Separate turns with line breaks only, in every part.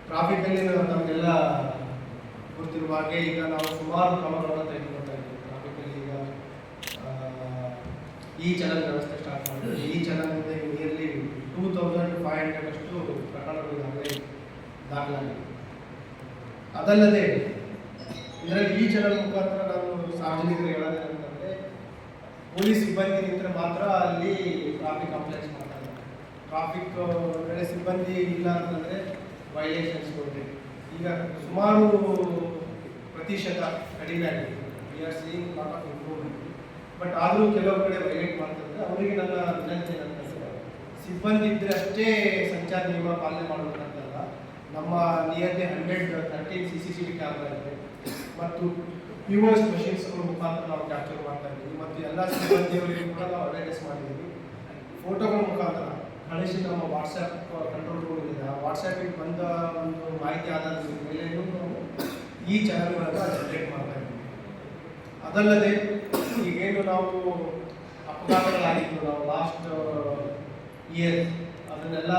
ಟ್ರಾಫಿಕಲ್ಲಿ ನಮಗೆಲ್ಲ ಗೊತ್ತಿರುವ ಹಾಗೆ ಈಗ ನಾವು ಸುಮಾರು ಕ್ರಮಗಳನ್ನು ತೆಗೆದುಕೊಳ್ತಾ ಇದ್ದೀವಿ. ಟ್ರಾಫಿಕಲ್ಲಿ ಈಗ ಈ ಚಲನ್ ವ್ಯವಸ್ಥೆ ಸ್ಟಾರ್ಟ್ ಮಾಡಿದ್ವಿ. ಈ ಚಲನ್ನಿಂದ ನಿಯರ್ಲಿ 2500 ಅಷ್ಟು ಪ್ರಕರಣಗಳು ದಾಖಲಾಗಿದೆ. ಅದಲ್ಲದೆ ಇದರಲ್ಲಿ ಈ ಚಲನ್ ಮುಖಾಂತರ ನಾನು ಸಾರ್ವಜನಿಕರಿಗೆ ಹೇಳೋದೇನಂತಂದರೆ, ಪೊಲೀಸ್ ಸಿಬ್ಬಂದಿ ನಿಂತರೆ ಮಾತ್ರ ಅಲ್ಲಿ ಟ್ರಾಫಿಕ್ ಕಂಪ್ಲೇಂಟ್ಸ್ ಮಾಡ್ತಾರೆ. ಟ್ರಾಫಿಕ್ ವೇಳೆ ಸಿಬ್ಬಂದಿ ಇಲ್ಲ ಅಂತಂದರೆ ವೈಲೇಷನ್ಸ್ ಕೊಟ್ಟೆ ಈಗ ಸುಮಾರು ಪ್ರತಿಶತ ಕಡಿಮೆ ಆಗಿದೆ. We are seeing lot of improvement. But ಆದರೂ ಕೆಲವು ಕಡೆ ವೈಲೇಟ್ ಮಾಡ್ತಿದ್ರೆ ಅವರಿಗೆ ನನ್ನ ವಿನಂತಿ ಏನಂತಂದರೆ, ಸಿಬ್ಬಂದಿ ಇದ್ದರೆ ಅಷ್ಟೇ ಸಂಚಾರ ನಿಯಮ ಪಾಲನೆ ಮಾಡಬೇಕಂತಲ್ಲ. ನಮ್ಮ ನಿಯರ್ಲಿ 113 CCTV ಕ್ಯಾಮ್ರಾ ಇದೆ ಮತ್ತು POS ಮಷಿನ್ಸ್ಗಳ ಮುಖಾಂತರ ನಾವು ಕ್ಯಾಪ್ಚರ್ ಮಾಡ್ತಾ ಇದ್ದೀವಿ. ಮತ್ತು ಎಲ್ಲ ಸಿಬ್ಬಂದಿಯವರಿಗೂ ಕೂಡ ನಾವು ಅವೇರ್ನೆಸ್ ಮಾಡಿದ್ದೀವಿ. ಫೋಟೋಗಳ ಮುಖಾಂತರ ಕಳಿಸಿ ನಮ್ಮ ವಾಟ್ಸಪ್ ಕಂಟ್ರೋಲ್ ರೂಮ್ ಇದೆ. ಆ ವಾಟ್ಸಪ್ಪಿಗೆ ಬಂದ ಒಂದು ಮಾಹಿತಿ ಆಧಾರದ ಮೇಲೆ ನಾವು ಈ ಚಾನಲ್ಗಳನ್ನು ಜನರೇಟ್ ಮಾಡ್ತಾ ಇದ್ದೀವಿ. ಅದಲ್ಲದೆ ಈಗೇನು ನಾವು ಅಪಘಾತಗಳಾಗಿದ್ದು ನಾವು ಲಾಸ್ಟ್ ಇಯರ್ ಅದನ್ನೆಲ್ಲ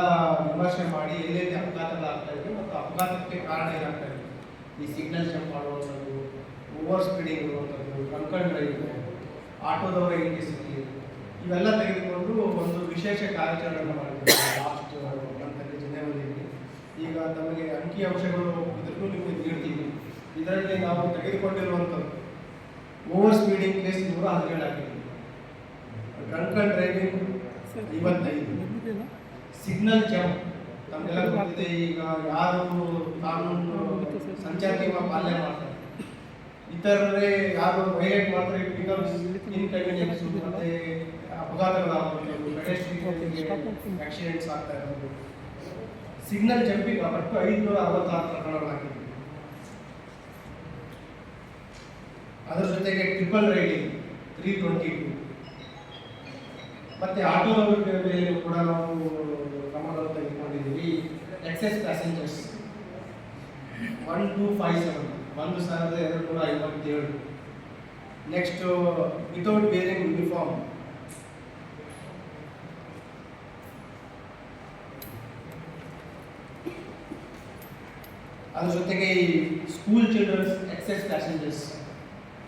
ವಿಮರ್ಶೆ ಮಾಡಿ ಎಲ್ಲೆಲ್ಲಿ ಅಪಘಾತಗಳಾಗ್ತಾ ಇದ್ವಿ ಮತ್ತು ಅಪಘಾತಕ್ಕೆ ಕಾರಣ ಏನಾಗ್ತಾ ಇದೆ, ಈ ಸಿಗ್ನಲ್ ಜಂಪ್ ಮಾಡುವಂಥದ್ದು, ಓವರ್ ಸ್ಪೀಡಿಂಗ್ ಇರುವಂಥದ್ದು, ಡ್ರಂಕನ್ ಡ್ರೈವಿಂಗ್, ಆಟೋದವರ ಇಂಡಿಸಿಪ್ಲಿನ್, ಇವೆಲ್ಲ ತೆಗೆದುಕೊಂಡು ಒಂದು ವಿಶೇಷ ಕಾರ್ಯಾಚರಣೆಯನ್ನು ಮಾಡಿದ್ದೀವಿ ಲಾಸ್ಟ್ ಮಂತಲ್ಲಿ ಜನವರಿಯಲ್ಲಿ. ಈಗ ನಮಗೆ ಅಂಕಿ ಅಂಶಗಳು ಇದಕ್ಕೂ ನಿಮಗೆ ನೀಡ್ತೀವಿ. ಇದರಲ್ಲಿ ನಾವು ತೆಗೆದುಕೊಂಡಿರುವಂಥದ್ದು ಓವರ್ ಸ್ಪೀಡಿಂಗ್ ಕೇಸ್ 117 ಆಗಿದೆ, ಡ್ರಂಕನ್ ಡ್ರೈವಿಂಗ್ 55, ಸಿಗ್ನಲ್ ಜಂಪ್ ನಮಗೆಲ್ಲ ಗೊತ್ತಿದೆ. ಈಗ ಯಾರು ಕಾನೂನು ಸಂಚಾರ ನಿಯಮ ಪಾಲನೆ ಮಾಡ್ತಾರೆ, ಇತರರೇ ಯಾರು ವೈಲೇಟ್ ಮಾಡ್ತಾರೆ, ಇನ್ಕನ್ವೀನಿಯನ್ಸ್ ಮತ್ತೆ ಅಪಘಾತಗಳಾಗುವಂಥದ್ದು, ಪೆಡೆಸ್ಟ್ರಿಯನ್ಗೆ ಆಕ್ಸಿಡೆಂಟ್ಸ್ ಆಗ್ತಾ ಇರೋದು. ಸಿಗ್ನಲ್ ಜಂಪಿಂಗ್ ಒಟ್ಟು 566 ಪ್ರಕರಣಗಳಾಗಿವೆ. ಅದರ ಜೊತೆಗೆ ಟ್ರಿಪಲ್ ರೈಡಿಂಗ್ 322 ಮತ್ತೆ ಆಟೋದವರ ಮೇಲೆ ಕೂಡ ನಾವು ಕ್ರಮಗಳನ್ನು ತೆಗೆದುಕೊಂಡಿದ್ದೀವಿ. Excess passengers 1257 1257. Next without wearing uniform, ಅದ್ರ ಜೊತೆಗೆ ಈ ಸ್ಕೂಲ್ ಚಿಲ್ಡ್ರನ್ಸ್ ಎಕ್ಸೆಸ್ ಪ್ಯಾಸೆಂಜರ್ಸ್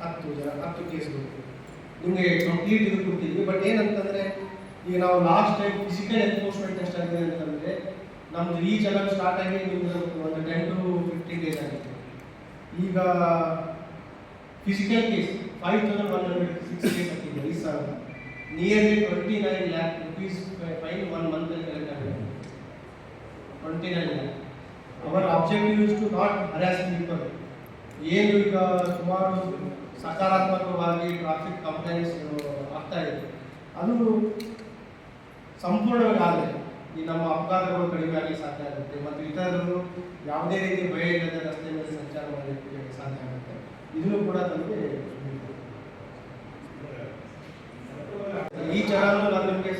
10 ಕೇಸ್ಗಳು ನಿಮಗೆ ಕಂಪ್ಲೀಟ್ ಇದು ಕೊಡ್ತಿದ್ವಿ. ಬಟ್ ಏನಂತಂದರೆ, ಈಗ ನಾವು ಲಾಸ್ಟ್ ಟೈಮ್ ಫಿಸಿಕಲ್ ಎನ್ಫೋರ್ಸ್ಮೆಂಟ್ ಎಷ್ಟಾಗಿದೆ ಅಂತಂದರೆ, ನಮ್ಮದು ಈ ಚಲನ್ ಸ್ಟಾರ್ಟ್ ಆಗಿ ನಿಮ್ಗೆ ಒಂದು 10 to 15 days ಆಗಿದೆ. ಈಗ ಫಿಸಿಕಲ್ ಕೇಸ್ 5106 ಕೇಸ್ ಆಗ್ತಿದೆ. ಈ ಸಾಲ ನಿಯರ್ಲಿ 29 lakh rupees ಫೈನ್ 1 ಮಂತಲ್ಲಿ ಕಲೆಕ್ಟ್ ಆಗಿದೆ. 29 lakh. Our objective is to not harass people. ಏನು ಈಗ ಸುಮಾರು ಸಕಾರಾತ್ಮಕವಾಗಿ ಟ್ರಾಫಿಕ್ ಕಂಪ್ಲೇಂಟ್ಸ್ ಆಗ್ತಾ ಇದೆ, ಅದು ಸಂಪೂರ್ಣವಾಗಿ ಆದರೆ ಈ ನಮ್ಮ ಅಪಘಾತಗಳು ಕಡಿಮೆ ಆಗಲಿ ಸಾಧ್ಯ ಆಗುತ್ತೆ ಮತ್ತು ಇತರರು ಯಾವುದೇ ರೀತಿ ಭಯ ಇಲ್ಲದೆ ರಸ್ತೆ ಮೇಲೆ ಸಂಚಾರ ಮಾಡಲಿಕ್ಕೆ ಸಾಧ್ಯ ಆಗುತ್ತೆ. ಇದನ್ನು ಕೂಡ ನಮಗೆ ಈ ಚಲನ್ ನಾನು ನಿಮಗೆ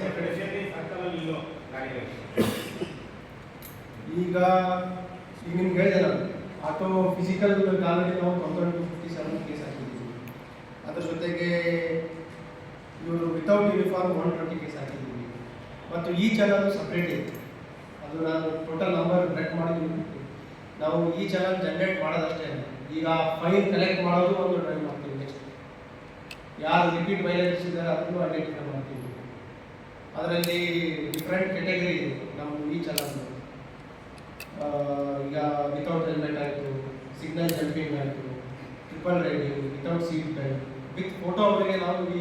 ಈಗ ನಿಮ್ಗೆ ಹೇಳಿದೆ, ನಾನು ಆಟೋ ಫಿಸಿಕಲ್ ಆಲ್ರೆಡಿ ನಾವು 157 ಕೇಸ್ ಹಾಕಿದ್ದೀವಿ. ಅದ್ರ ಜೊತೆಗೆ ಇವರು ವಿತೌಟ್ ಯೂನಿಫಾರ್ಮ್ 120 ಕೇಸ್ ಹಾಕಿದ್ದೀವಿ. ಮತ್ತು ಈ ಚಲನ್ ಸಪ್ರೇಟ್ ಇದೆ, ಅದು ನಾನು ಟೋಟಲ್ ನಂಬರ್ ಬ್ರೇಕ್ ಮಾಡಿ ನಾವು ಈ ಚಲನ್ ಜನರೇಟ್ ಮಾಡೋದಷ್ಟೇ ಅಲ್ಲ, ಈಗ ಫೈನ್ ಕಲೆಕ್ಟ್ ಮಾಡೋದು ಒಂದು ಡ್ರೈವ್ ಮಾಡ್ತೀವಿ. ನೆಕ್ಸ್ಟ್ ಯಾರು ರಿಪೀಟ್ ವೈಲೇಷನ್ಸ್ ಇದ್ದಾರೆ ಅದನ್ನು ಐಡೆಂಟಿಫೈ ಮಾಡ್ತೀವಿ. ಅದರಲ್ಲಿ ಡಿಫ್ರೆಂಟ್ ಕೆಟಗರಿ ಇದೆ ನಮ್ಮ ಈ ಚಲನ್. ಈಗ ವಿತೌಟ್ ಹೆಲ್ಮೆಟ್ ಆಯಿತು, ಸಿಗ್ನಲ್ ಜಂಪಿಂಗ್ ಆಯಿತು, triple riding, without seat belt, with photo ಅವರಿಗೆ ನಾವು ಈ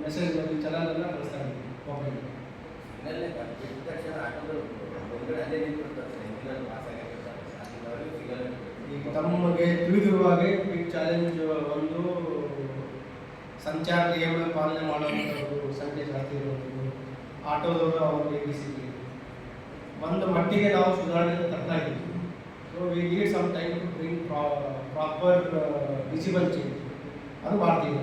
ಮೆಸೇಜ್ನಲ್ಲಿ ಚಲನೆಲ್ಲ ಕಳಿಸ್ತಾ ಇದ್ದೀವಿ ಮೊಬೈಲ್. ಈಗ ತಮಗೆ ತಿಳಿದಿರುವ ಹಾಗೆ ಬಿಗ್ ಚಾಲೆಂಜ್ ಒಂದು ಸಂಚಾರ ನಿಯಮ ಪಾಲನೆ ಮಾಡುವಂಥದ್ದು ಸಂಖ್ಯೆ ಜಾಸ್ತಿ ಇರುವಂಥದ್ದು, ಆಟೋದವರು ಅವರಿಗೆ ಡಿಸಿಪ್ಲಿನ್ ಒಂದು ಮಟ್ಟಿಗೆ ನಾವು ಸುಧಾರಣೆ ತರ್ತಾ ಇದ್ದೀವಿ. So we need some time to bring proper visible change, ಅದು ಮಾಡ್ತೀವಿ.